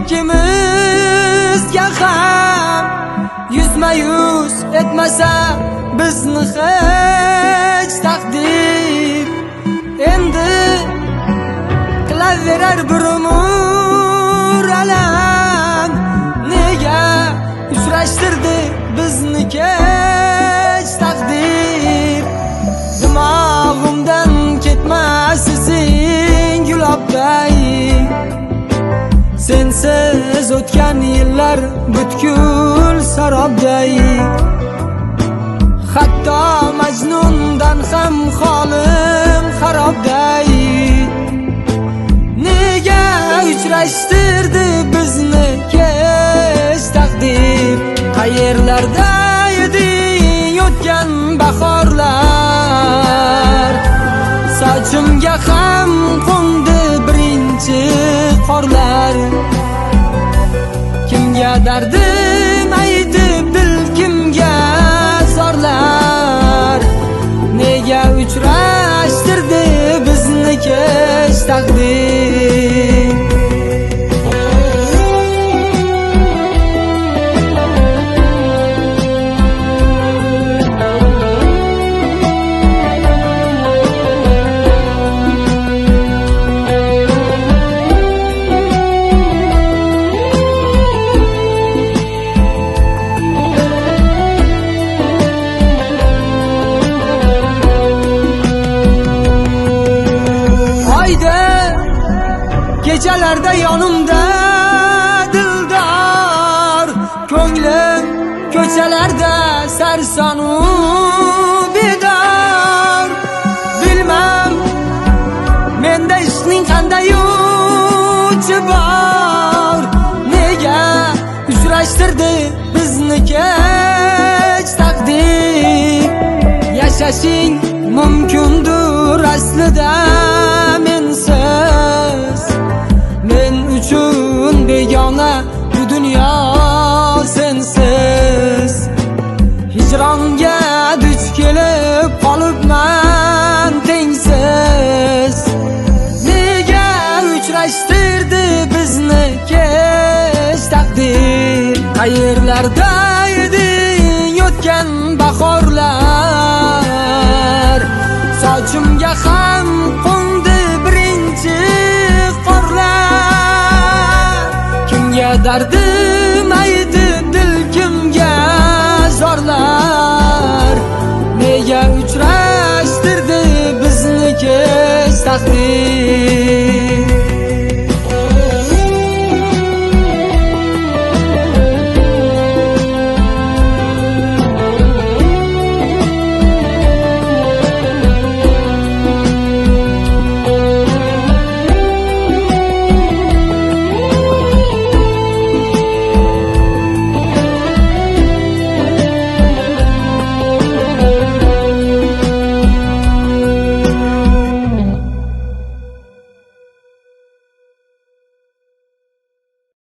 İkimizga ham yuzma-yuz etmasa bizni hech taqdir, endi qilaverar bir umr alam. Nega uchrashtirdi bizni kech taqdir? Dimog'imdan ketmas izing gulobday, sensiz o'tgan yillar butkul sarobday. Hatto Majnundan ham holim xarobday. Nega uchrashtirdi bizni kech taqdir? Qayerlarda eding o'tgan bahorlar? Sochimga ham qo'ndi birinchi qorlar. Kimga dardim aytib dil kimga zorlar? Nega uchrashtirdi bizni kech taqdir? Gecelarda yonimda dildor, ko'nglim ko'chalarda sarsonu bedor. Bilmam menda ishning qanday uchi bor? Nega uchrashtirdi bizni kech taqdir? Yashashing mumkindir aslida mensiz, men uchun begona bu dunyo sensiz. Hijronga duch kelib qolibman tengsiz. Nega uchrashtirdi bizni kech taqdir? Qayerlarda eding o'tgan bahorlar? Sochimga ham qo'ndi birinchi qorlar. Kimga dardim aytib dil kimga zorlar? Nega uchrashtirdi bizni kech taqdir?